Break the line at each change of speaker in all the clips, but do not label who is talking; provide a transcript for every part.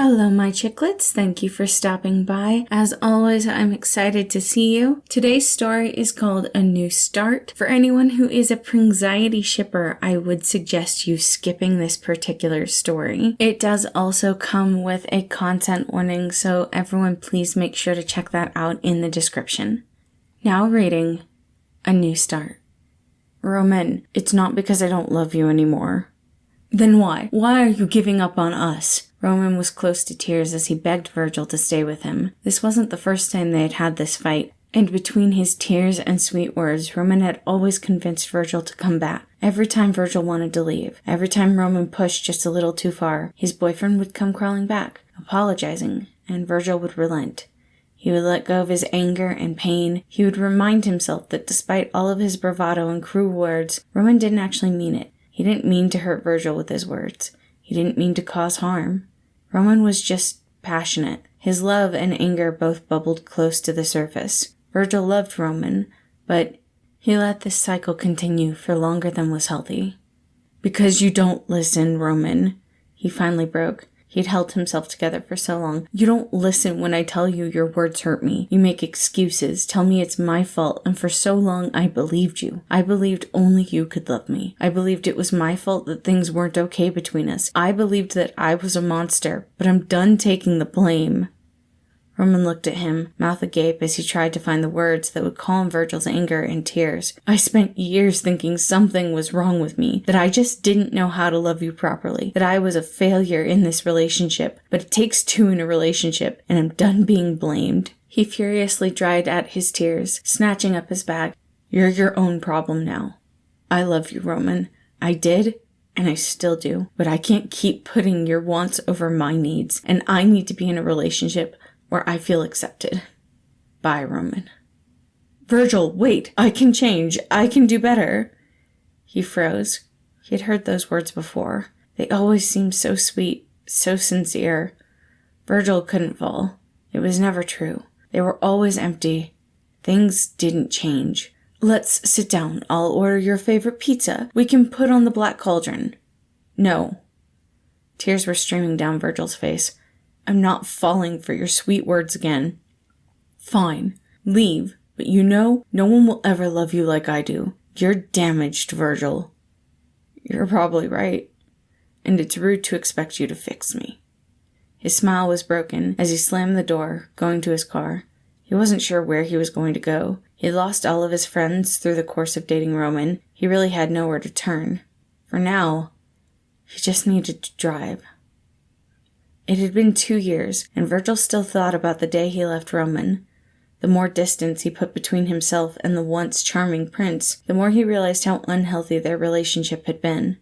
Hello, my chicklets. Thank you for stopping by. As always, I'm excited to see you. Today's story is called A New Start. For anyone who is a Pringxiety shipper, I would suggest you skipping this particular story. It does also come with a content warning, so everyone please make sure to check that out in the description. Now reading A New Start. Roman, it's not because I don't love you anymore. Then why? Why are you giving up on us? Roman was close to tears as he begged Virgil to stay with him. This wasn't the first time they had had this fight, and between his tears and sweet words, Roman had always convinced Virgil to come back. Every time Virgil wanted to leave, every time Roman pushed just a little too far, his boyfriend would come crawling back, apologizing, and Virgil would relent. He would let go of his anger and pain. He would remind himself that despite all of his bravado and cruel words, Roman didn't actually mean it. He didn't mean to hurt Virgil with his words. He didn't mean to cause harm. Roman was just passionate. His love and anger both bubbled close to the surface. Virgil loved Roman, but he let this cycle continue for longer than was healthy. Because you don't listen, Roman. He finally broke. He'd held himself together for so long. You don't listen when I tell you your words hurt me. You make excuses, tell me it's my fault, and for so long I believed you. I believed only you could love me. I believed it was my fault that things weren't okay between us. I believed that I was a monster, but I'm done taking the blame. Roman looked at him, mouth agape as he tried to find the words that would calm Virgil's anger and tears. I spent years thinking something was wrong with me, that I just didn't know how to love you properly, that I was a failure in this relationship, but it takes two in a relationship, and I'm done being blamed. He furiously dried at his tears, snatching up his bag. You're your own problem now. I love you, Roman. I did, and I still do, but I can't keep putting your wants over my needs, and I need to be in a relationship where I feel accepted. Bye, Roman. Virgil, wait! I can change. I can do better. He froze. He had heard those words before. They always seemed so sweet, so sincere. Virgil couldn't fall. It was never true. They were always empty. Things didn't change. Let's sit down. I'll order your favorite pizza. We can put on the black cauldron. No. Tears were streaming down Virgil's face. I'm not falling for your sweet words again. Fine. Leave. But you know, no one will ever love you like I do. You're damaged, Virgil. You're probably right. And it's rude to expect you to fix me. His smile was broken as he slammed the door, going to his car. He wasn't sure where he was going to go. He'd lost all of his friends through the course of dating Roman. He really had nowhere to turn. For now, he just needed to drive. It had been 2 years, and Virgil still thought about the day he left Roman. The more distance he put between himself and the once charming prince, the more he realized how unhealthy their relationship had been.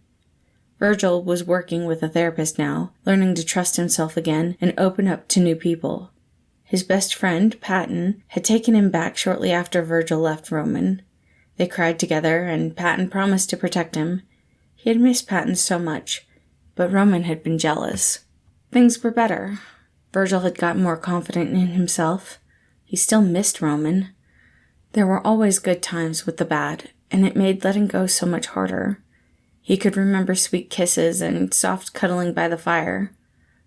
Virgil was working with a therapist now, learning to trust himself again and open up to new people. His best friend, Patton, had taken him back shortly after Virgil left Roman. They cried together, and Patton promised to protect him. He had missed Patton so much, but Roman had been jealous. Things were better. Virgil had gotten more confident in himself. He still missed Roman. There were always good times with the bad, and it made letting go so much harder. He could remember sweet kisses and soft cuddling by the fire.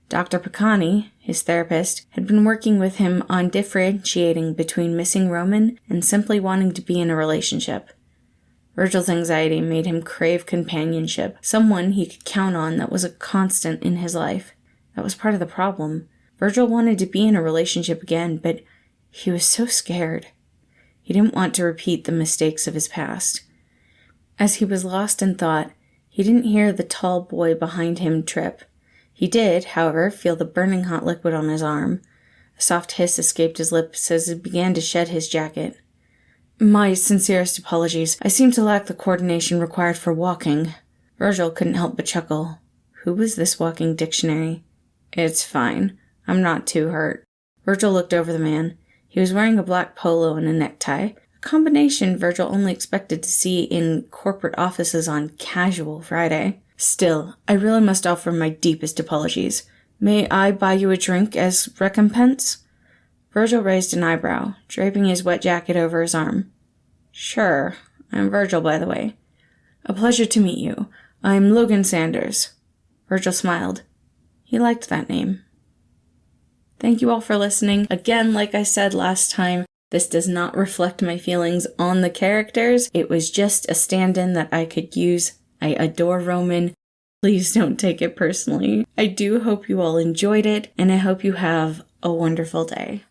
Dr. Picani, his therapist, had been working with him on differentiating between missing Roman and simply wanting to be in a relationship. Virgil's anxiety made him crave companionship, someone he could count on that was a constant in his life. That was part of the problem. Virgil wanted to be in a relationship again, but he was so scared. He didn't want to repeat the mistakes of his past. As he was lost in thought, he didn't hear the tall boy behind him trip. He did, however, feel the burning hot liquid on his arm. A soft hiss escaped his lips as he began to shed his jacket. My sincerest apologies. I seem to lack the coordination required for walking. Virgil couldn't help but chuckle. Who was this walking dictionary? It's fine. I'm not too hurt. Virgil looked over the man. He was wearing a black polo and a necktie, a combination Virgil only expected to see in corporate offices on Casual Friday. Still, I really must offer my deepest apologies. May I buy you a drink as recompense? Virgil raised an eyebrow, draping his wet jacket over his arm. Sure. I'm Virgil, by the way. A pleasure to meet you. I'm Logan Sanders. Virgil smiled. He liked that name. Thank you all for listening. Again, like I said last time, this does not reflect my feelings on the characters. It was just a stand-in that I could use. I adore Roman. Please don't take it personally. I do hope you all enjoyed it, and I hope you have a wonderful day.